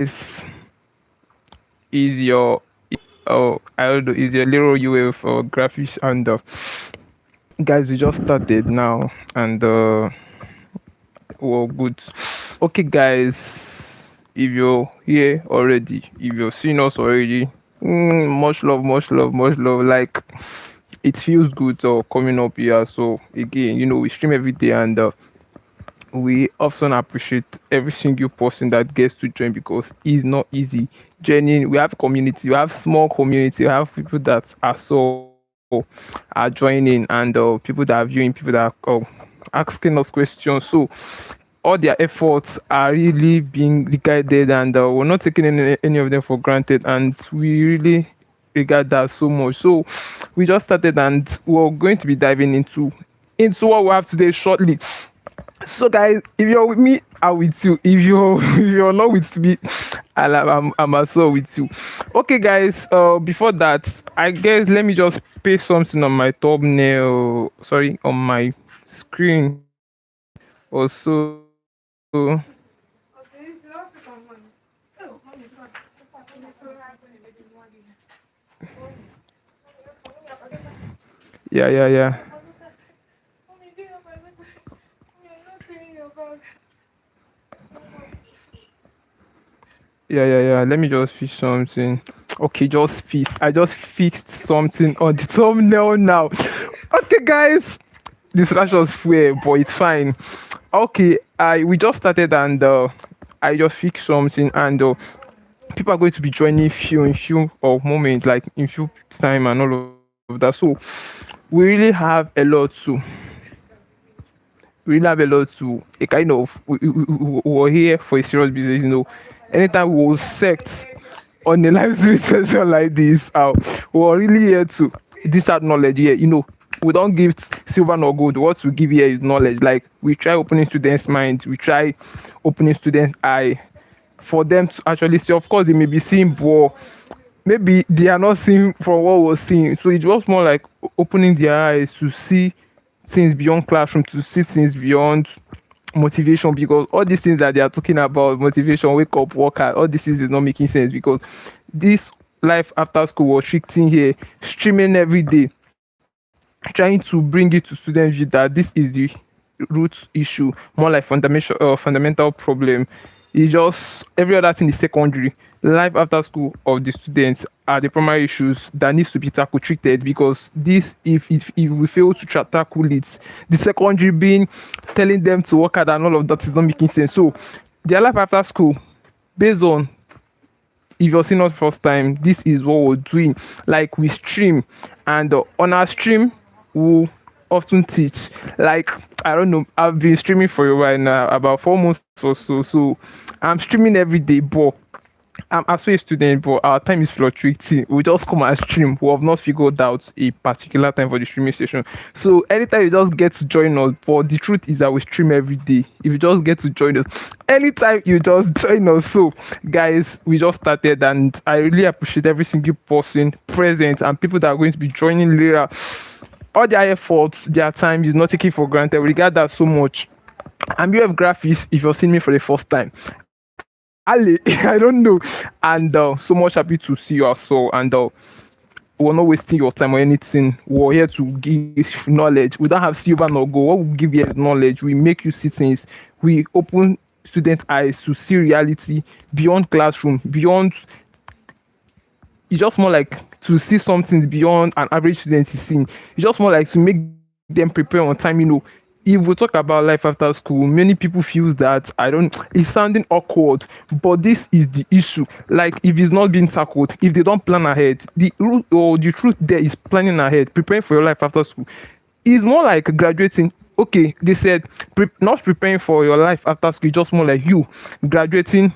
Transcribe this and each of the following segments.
is your I don't know, is your little UF or graphics, and guys, we just started now, and well, good. Okay, guys, if you're here already, if you're seeing us already, much love, much love, much love. Like, it feels good coming up here. So again, we stream every day, and we often appreciate every single person that gets to join, because it's not easy joining. We have community, we have small community, we have people that are are joining, and people that are viewing, people that are asking us questions. So all their efforts are really being regarded, and we're not taking any of them for granted, and we really regard that so much. So we just started, and we're going to be diving into what we have today shortly. So guys, if you're with me, I'm with you. If you're if you're not with me, I'm also with you. Okay guys, before that, I guess let me just paste something on my thumbnail, sorry, on my screen also. Yeah. Yeah. Let me just fix something. Okay, just fixed. I just fixed something on the thumbnail now. Okay, guys, this rush was fair, but it's fine. Okay, I we just started, and I just fixed something, and people are going to be joining few in few of moment, like in few time and all of that. So we really have a lot to a kind of we're here for a serious business. Anytime we will sect on a live stream session like this, we're really here to dish out knowledge here. We don't give silver nor gold. What we give here is knowledge. Like, we try opening students' minds, we try opening students' eye for them to actually see. Of course, they may be seeing, but maybe they are not seeing from what we're seeing. So it's just more like opening their eyes to see things beyond classroom, to see things beyond motivation, because all these things that they are talking about, motivation, wake up, work hard, all these things is not making sense, because this life after school was restricting here, streaming every day, trying to bring it to students view that this is the root issue, more like fundamental problem. It's just every other thing is secondary. Life after school of the students are the primary issues that needs to be tackled, treated, because this, if we fail to tackle it, the secondary being telling them to work hard and all of that is not making sense. So their life after school, based on, if you're seeing us first time, this is what we're doing. Like, we stream, and on our stream we often teach. Like, I don't know, I've been streaming for a while now, about 4 months or so. So I'm streaming every day, but I'm also a student, but our time is fluctuating. We just come and stream. We have not figured out a particular time for the streaming session. So anytime you just get to join us, but the truth is that we stream every day. If you just get to join us, anytime you just join us. So guys, we just started, and I really appreciate every single person present and people that are going to be joining later. All their efforts, their time is not taken for granted. We regard that so much. I'm Ufgraphics, if you're seeing me for the first time. Ali, I don't know. And so much happy to see you also. And we're not wasting your time or anything. We're here to give knowledge. We don't have silver nor gold. What we give you is knowledge. We make you see things. We open student eyes to see reality beyond classroom, beyond, it's just more like to see something beyond an average student is seeing. It's just more like to make them prepare on time. If we talk about life after school, many people feel that, I don't, it's sounding awkward, but this is the issue. Like, if it's not being tackled, if they don't plan ahead, the root or the truth there is planning ahead, preparing for your life after school. It's more like graduating. Okay, they said not preparing for your life after school, just more like you graduating.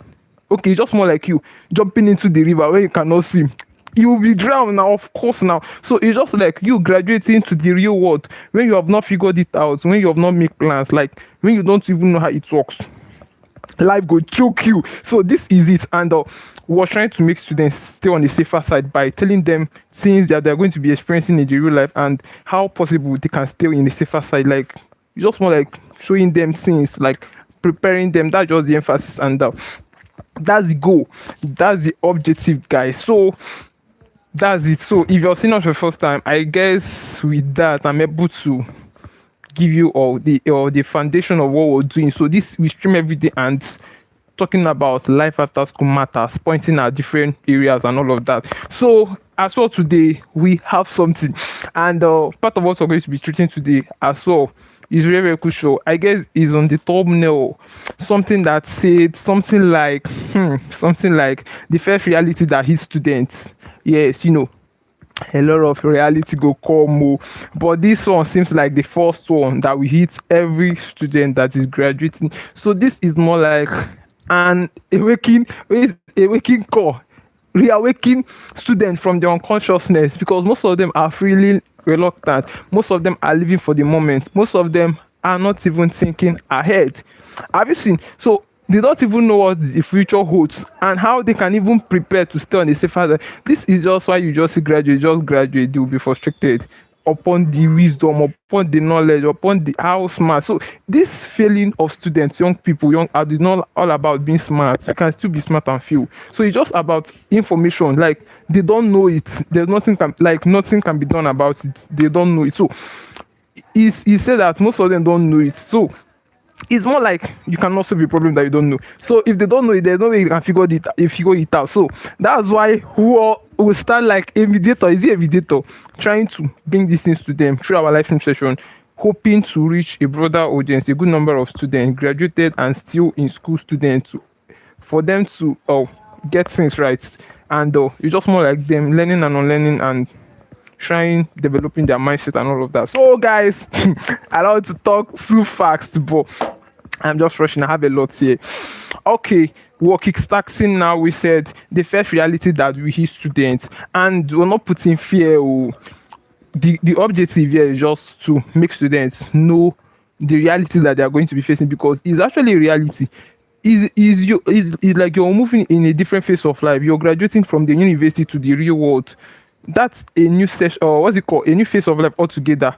Okay, just more like you jumping into the river where you cannot swim. You will be drowned now, of course. Now, so it's just like you graduating to the real world when you have not figured it out, when you have not made plans, like when you don't even know how it works. Life go choke you. So this is it. And we're trying to make students stay on the safer side by telling them things that they're going to be experiencing in the real life, and how possible they can stay in the safer side. Like, just more like showing them things, like preparing them. That's just the emphasis. And That's the goal. That's the objective, guys. So that's it. So if you're seeing us for the first time, I guess with that I'm able to give you all the foundation of what we're doing. So this we stream every day and talking about life after school matters, pointing at different areas and all of that. So as well today we have something, and part of what we're going to be treating today as well is very very crucial. I guess is on the thumbnail, something that said something like something like the first reality that hit students. Yes, a lot of reality go come but this one seems like the first one that we hit every student that is graduating. So this is more like an awakening call, reawaken students from their unconsciousness, because most of them are feeling reluctant, most of them are living for the moment, most of them are not even thinking ahead. Have you seen? So they don't even know what the future holds and how they can even prepare to stay on the safer side. This is just why you just see graduate, just graduate, they will be frustrated upon the wisdom, upon the knowledge, upon the how smart. So this feeling of students, young people, young adults, not all about being smart. You can still be smart and feel. So it's just about information. Like they don't know it. There's nothing nothing can be done about it. They don't know it. So he said that most of them don't know it. So it's more like you cannot solve a problem that you don't know. So if they don't know it, there's no way you can figure it out. So that's why we start like a mediator. Is it a mediator trying to bring these things to them through our live stream session, hoping to reach a broader audience, a good number of students, graduated and still in school students, for them to get things right. And it's just more like them learning and unlearning and trying developing their mindset and all of that. So guys, I don't want to talk too fast, but I'm just rushing. I have a lot here. Okay, we're kickstarting now. We said the first reality that we hit students, and we're not putting fear. The objective here is just to make students know the reality that they are going to be facing, because it's actually a reality. Is like you're moving in a different phase of life. You're graduating from the university to the real world. That's a new session, or what's it called, a new phase of life altogether.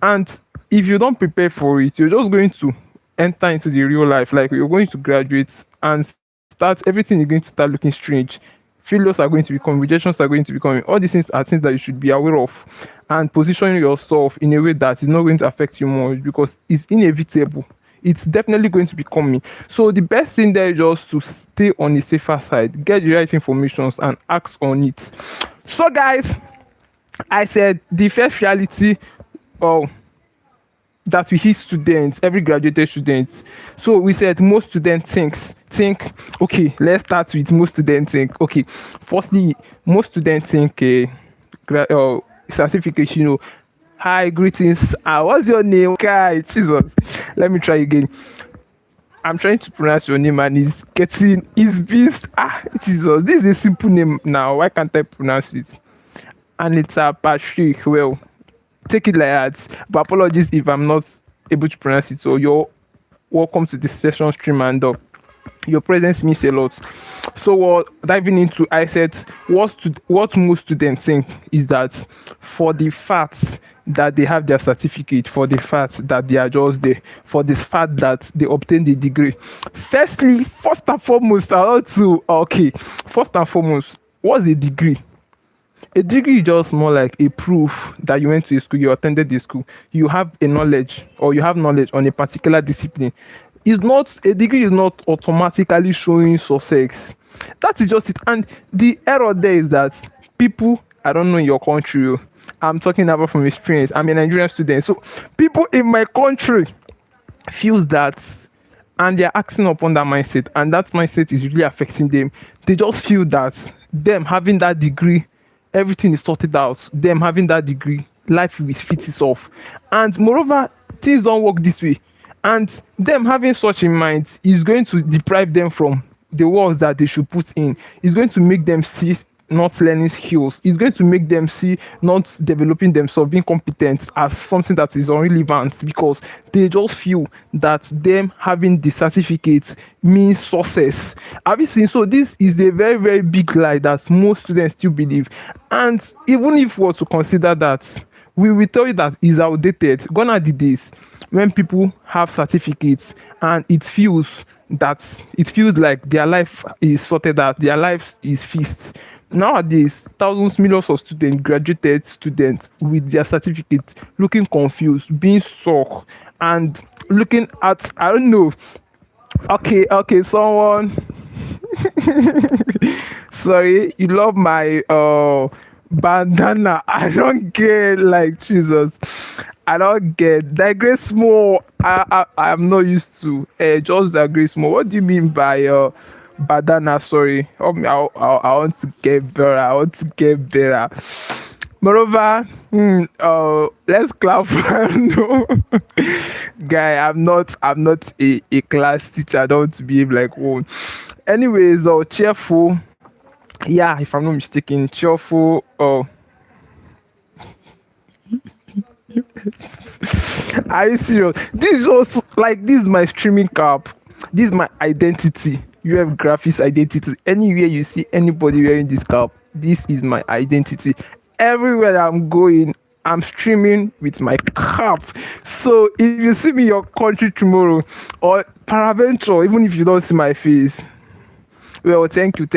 And if you don't prepare for it, you're just going to enter into the real life. Like you're going to graduate and start everything is going to start looking strange. Failures are going to become, rejections are going to become. All these things are things that you should be aware of, and positioning yourself in a way that is not going to affect you more, because it's inevitable. It's definitely going to be coming. So the best thing there is just to stay on the safer side, get the right information and act on it. So guys, I said the first reality that we hit students, every graduated student. So we said most students think okay, let's start with most students think. Okay, firstly, most students think certification, hi, greetings, what's your name? Okay, Jesus, let me try again. I'm trying to pronounce your name and it's beast. Jesus, this is a simple name now. Why can't I pronounce it? And it's Patrick. Well, take it like that. But apologies if I'm not able to pronounce it. So you're welcome to this session stream, and your presence means a lot. So we're diving into, I said what most students think is that for the fact that they have their certificate, for the fact that they are just there, for the fact that they obtained the degree. First and foremost, first and foremost, what's a degree? A degree is just more like a proof that you went to a school, you attended the school, you have a knowledge, or you have knowledge on a particular discipline. A degree is not automatically showing success. That is just it. And the error there is that people, I don't know in your country, I'm talking about from experience. I'm a Nigerian student, so people in my country feels that, and they're acting upon that mindset, and that mindset is really affecting them. They just feel that them having that degree, everything is sorted out. Them having that degree, life will fit itself. And moreover, things don't work this way. And them having such in mind is going to deprive them from the work that they should put in. It's going to make them see not learning skills. It's going to make them see not developing themselves, being competent, as something that is irrelevant, because they just feel that them having the certificate means success. Have you seen? So this is a very, very big lie that most students still believe. And even if we were to consider that, we will tell you that is outdated. Gone are the days when people have certificates and it feels that it feels like their life is sorted out, their life is fixed. Nowadays, thousands, millions of students, graduated students with their certificates, looking confused, being shocked, and looking at, I don't know. Okay, someone. Sorry, you love my bandana. I don't get, like, Jesus. I don't get digress more. I am not used to just digress more. What do you mean by bandana? Sorry. I want to get better. I want to get better. Moreover, let's clap for no. Guy. I'm not a class teacher. I don't want to behave like one. Anyways, cheerful. Yeah, if I'm not mistaken, cheerful. Are you serious? This is also like, this is my streaming cap. This is my identity. You have graphics identity. Anywhere you see anybody wearing this cap, this is my identity. Everywhere I'm going, I'm streaming with my cap. So if you see me in your country tomorrow, or paraventure, even if you don't see my face, well, thank you.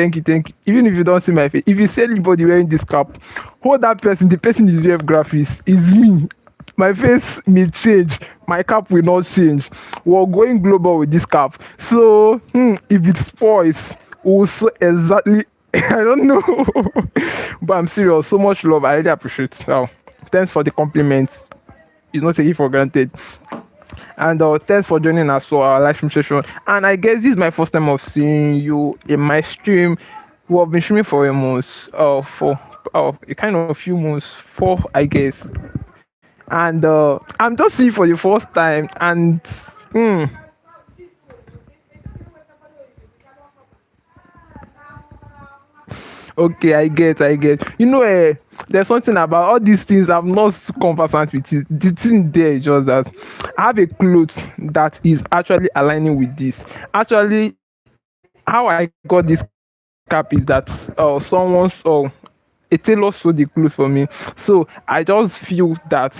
Even if you don't see my face, if you see anybody wearing this cap, hold that person. The person is VF Graphics. Is me. My face may change. My cap will not change. We're going global with this cap. So, if it spoils, also exactly. I don't know. But I'm serious. So much love. I really appreciate it. Now, thanks for the compliments. It's not taken for granted. And thanks for joining us for our live stream session. And I guess this is my first time of seeing you in my stream. We have been streaming for a month, for a kind of few months, 4, I guess. And I'm just seeing for the first time. And okay, I get. There's something about all these things I'm not conversant with it. The thing there is just that I have a cloth that is actually aligning with this. Actually, how I got this cap is that someone saw a tailor sewed the clothes for me. So I just feel that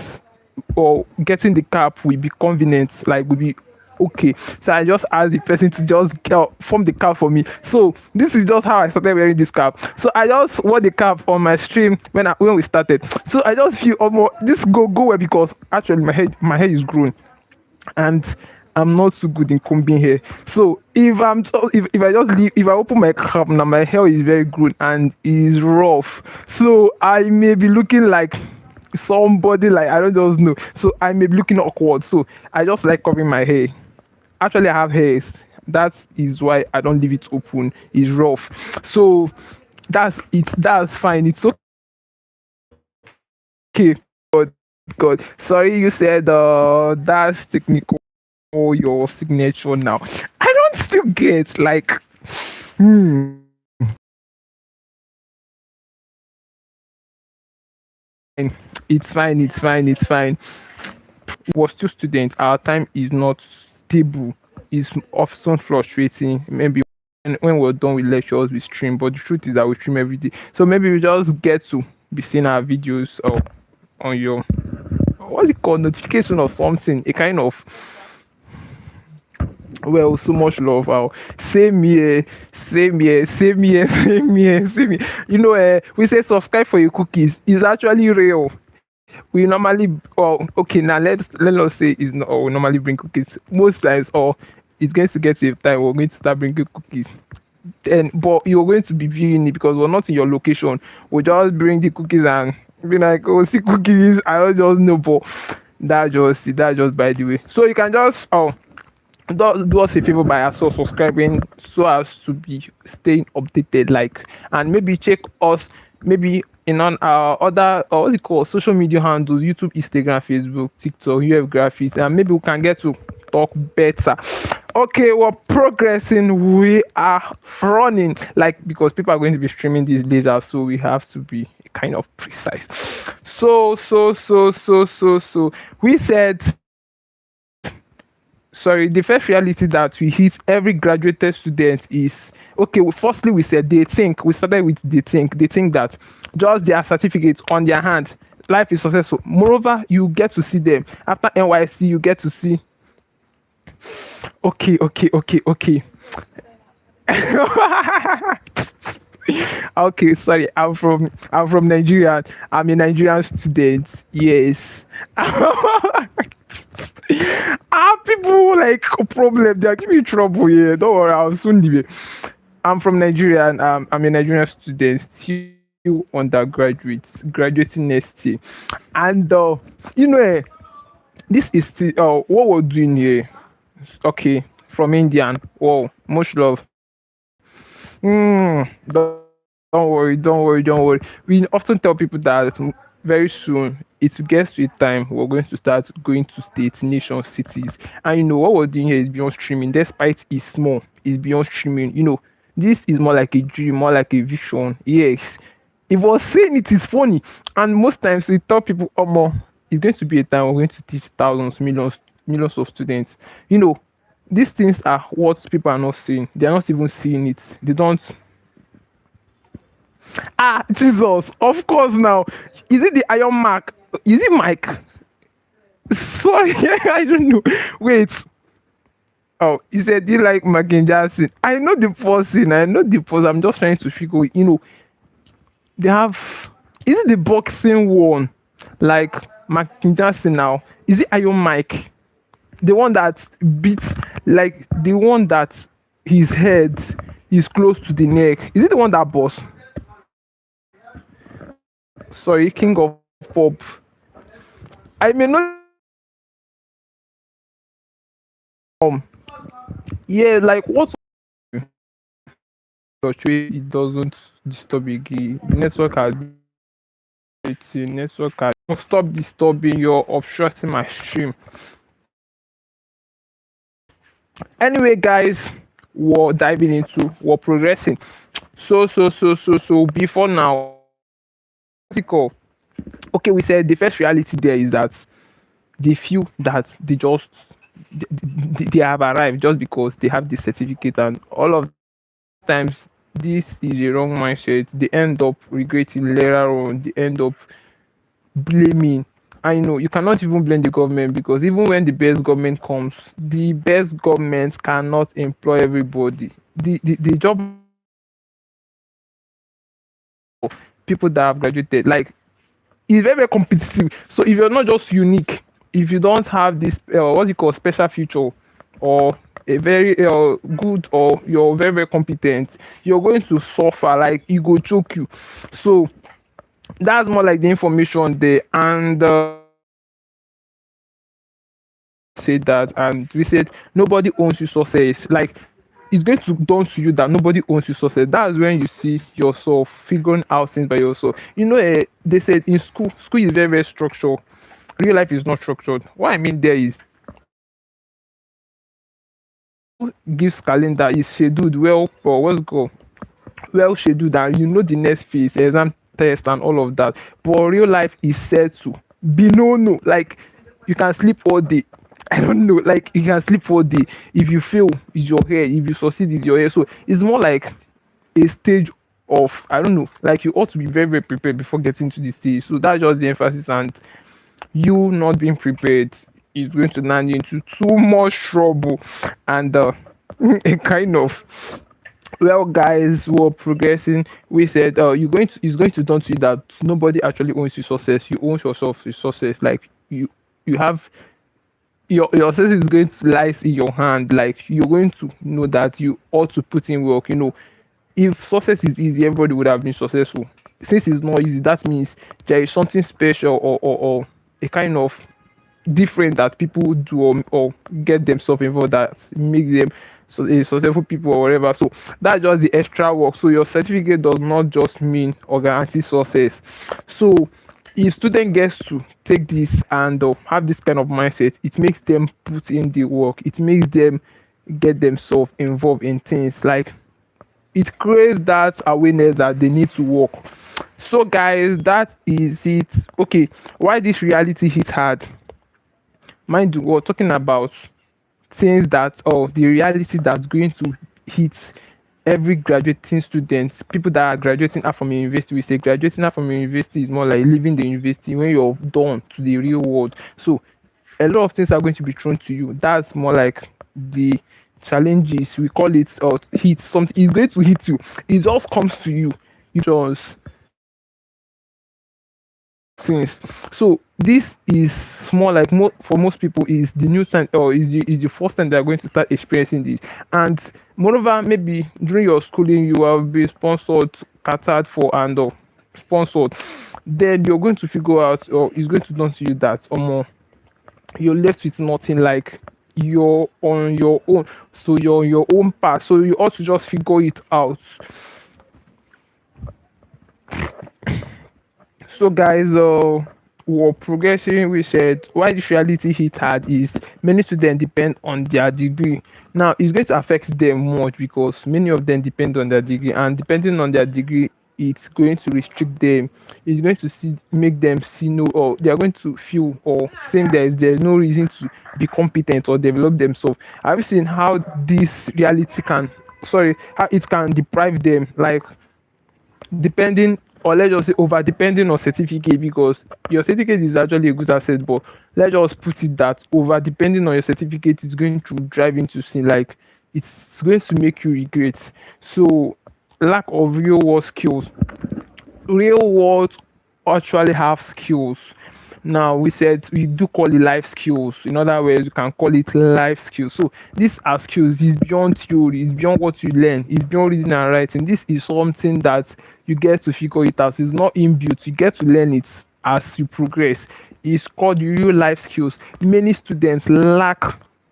or getting the cap will be convenient, like will be okay. So I just asked the person to just form the cap for me. So this is just how I started wearing this cap. So I just wore the cap on my stream when we started. So I just feel almost this go well, because actually my hair is growing, and I'm not so good in combing hair. So if I just leave, if I open my cap now, my hair is very good and is rough. So I may be looking like somebody, like I don't just know. So I may be looking awkward. So I just like covering my hair. Actually, I have hairs. That is why I don't leave it open. It's rough. So that's it. That's fine. It's okay. God. Sorry, you said that's technical, your signature now. I don't still get, like, it's fine. We're still student. Our time is not stable. It's often fluctuating. Maybe when we're done with lectures, we stream. But the truth is that we stream every day. So maybe we just get to be seeing our videos on your, what's it called, notification or something. A kind of, well, so much love. Same here, same here, same here, same here, same here. We say subscribe for your cookies. It's actually real. We normally, okay, now let us say it's not, or we normally bring cookies most times, or it's going to get to a time we're going to start bringing cookies. Then, but you're going to be viewing it because we're not in your location. We just bring the cookies and be like, oh, see cookies. I don't just know, but that just by the way. So you can just do us a favor by also subscribing, so as to be staying updated, like, and maybe check us maybe in on our other, what's it called, social media handles: YouTube, Instagram, Facebook, TikTok, Ufgraphics, and maybe we can get to talk better. Okay, we're progressing. We are running, like, because people are going to be streaming this later, so we have to be kind of precise. So we said, sorry, the first reality that we hit every graduated student is, okay, firstly we said we started with they think that just their certificates on their hand, life is successful. Moreover, you get to see them after NYC. You get to see Okay, okay, okay, okay. Okay, sorry. I'm from Nigeria. I'm a Nigerian student. Yes. People like problem. They are giving you trouble here. Don't worry. I'll soon leave it. I'm from Nigeria and I'm a Nigerian student, still undergraduate, graduating next year. And you know, this is still what we're doing here. Okay, from Indian. Wow, much love. Don't worry, don't worry, don't worry. We often tell people that very soon it gets to a time we're going to start going to states, nations, cities. And what we're doing here is beyond streaming, despite it's small, it's beyond streaming. This is more like a dream, more like a vision. Yes. If I was saying it is funny, and most times we tell people, oh, more, it's going to be a time we're going to teach thousands, millions of students. These things are what people are not seeing. They are not even seeing it. They don't. Jesus, of course now. Is it the Iron Mark? Is it Mike? Sorry, I don't know. Wait. Oh, he said, do you like Michael Jackson? I know the person. I know the person. I'm just trying to figure. They have. Is it the boxing one? Like Michael Jackson now? Is it Iron Mike? The one that beats, like the one that his head is close to the neck. Is it the one that boss? Sorry, King of Pop. I may not. um yeah, like what it doesn't disturb again. The network has it's a network has stop disturbing, you're obstructing my stream. Anyway, guys, we're progressing. So before now, article. Okay, we said the first reality there is that they feel that they have arrived just because they have the certificate, and all of times this is a wrong mindset. They end up regretting later on. They end up blaming. I know you cannot even blame the government, because even when the best government comes, the best government cannot employ everybody. The job people that have graduated, like, is very, very competitive. So if you're not just unique, if you don't have this what's it called, special feature, or a very good, or you're very, very competent, you're going to suffer, like it go choke you. So that's more like the information there. And said that, and we said nobody owns you success. Like, it's going to dawn to you that nobody owns you success. That's when you see yourself figuring out things by yourself. They said in school is very, very structured. Real life is not structured. What I mean there is, gives calendar is scheduled well, or what's go well scheduled, and the next phase, exam, test, and all of that. But real life is set to be no. Like, you can sleep all day. I don't know. Like, you can sleep all day. If you fail, it's your hair. If you succeed, it's your hair. So it's more like a stage of, I don't know. Like, you ought to be very, very prepared before getting to this stage. So that's just the emphasis. And you not being prepared is going to land you into too much trouble. And a kind of, well, guys, we're progressing. We said it's going to dawn to you that nobody actually owns your success. You own yourself, your success. Like, you have your success is going to lies in your hand. Like, you're going to know that you ought to put in work. If success is easy, everybody would have been successful. Since it's not easy, that means there is something special, or a kind of different that people do, or get themselves involved, that makes them so a successful people or whatever. So that's just the extra work. So your certificate does not just mean or guarantee success. So if student gets to take this and have this kind of mindset, it makes them put in the work. It makes them get themselves involved in things. Like, it creates that awareness that they need to work. So, guys, that is it. Okay, why this reality hit hard? Mind you, we're talking about things that, or the reality that's going to hit every graduating student. People that are graduating out from university, we say graduating out from university is more like leaving the university when you're done to the real world. So a lot of things are going to be thrown to you. That's more like the challenges, we call it hit something, is going to hit you. It just comes to you. You just since. So this is more like for most people is the new time, or is the first time they are going to start experiencing this. And moreover, maybe during your schooling you have been sponsored, catered for, and sponsored. Then you're going to figure out, or it's going to dawn to you that you're left with nothing, like you're on your own. So you're on your own path. So you ought to just figure it out. So guys, we're progressing. We said why this reality hit hard is many students depend on their degree. Now it's going to affect them much because many of them depend on their degree, and depending on their degree, it's going to restrict them. It's going to make them see no, or they are going to feel or think there's no reason to be competent or develop themselves. Have you seen how this reality can, sorry, how it can deprive them, like depending, or let's just say over depending on certificate, because your certificate is actually a good asset, but let's just put it that over depending on your certificate is going to drive into sin, like it's going to make you regret. So lack of real world skills, real world actually have skills. Now we said we do call it life skills. In other words, you can call it life skills. So these are skills. It's beyond theory. It's beyond what you learn. It's beyond reading and writing. This is something that you get to figure it out. It's not inbuilt. You get to learn it as you progress. It's called real life skills. Many students lack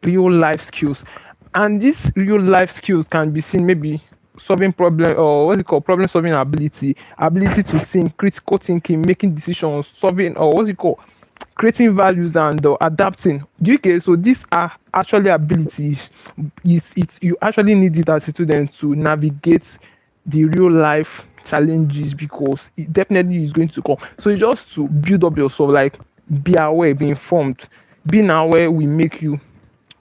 real life skills, and these real life skills can be seen maybe solving problem, or what's it called, problem solving ability to think, critical thinking, making decisions, solving, or what's it called, creating values, and adapting. Do you get? So these are actually abilities. It's you actually need it as a student to navigate the real life challenges, because it definitely is going to come. So it's just to build up yourself, like be aware, be informed. Being aware will make you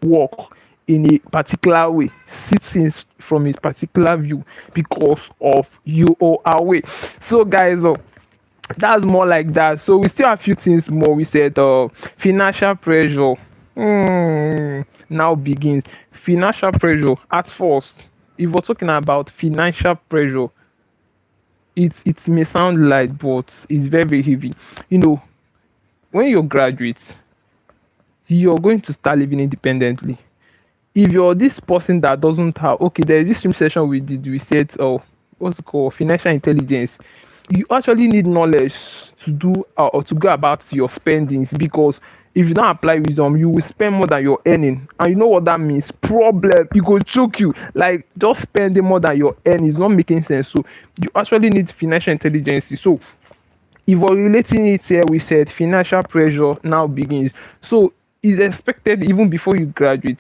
work in a particular way, see things from a particular view, because of you or away. So guys, that's more like that. So we still have a few things more. We said financial pressure. Now begins financial pressure. At first, if we're talking about financial pressure, it may sound light, but it's very, very heavy. You know, when you graduate, you're going to start living independently. If you're this person that doesn't have, okay, there is this stream session we did, we said, oh, what's it called, financial intelligence. You actually need knowledge to do, or to go about your spendings, because if you don't apply wisdom, you will spend more than you're earning, and you know what that means, problem, it go choke you. Like just spending more than you're earning is not making sense. So you actually need financial intelligence. So if we're relating it here, we said financial pressure now begins. So it's expected even before you graduate.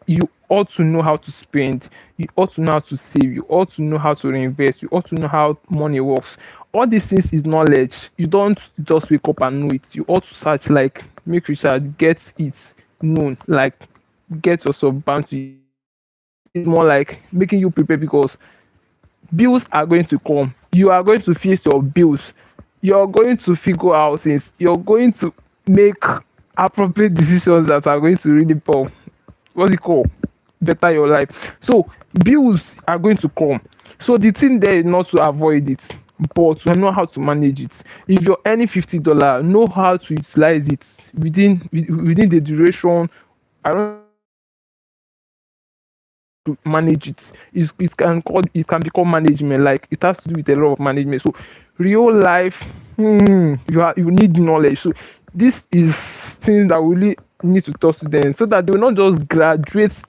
You ought to know how to spend. You ought to know how to save. You ought to know how to reinvest. You ought to know how money works. All these things is knowledge. You don't just wake up and know it. You ought to search, like make research, get it known, like get yourself bound to it. It's more like making you prepare, because bills are going to come. You are going to face your bills. You're going to figure out things. You're going to make appropriate decisions that are going to really pop, what's it called, better your life. So bills are going to come. So the thing there is not to avoid it, but to know how to manage it. If you're earning $50, know how to utilize it within the duration. I don't to manage it. It can become management. Like it has to do with a lot of management. So real life, you need knowledge. So this is things that we really need to talk to them, so that they will not just graduate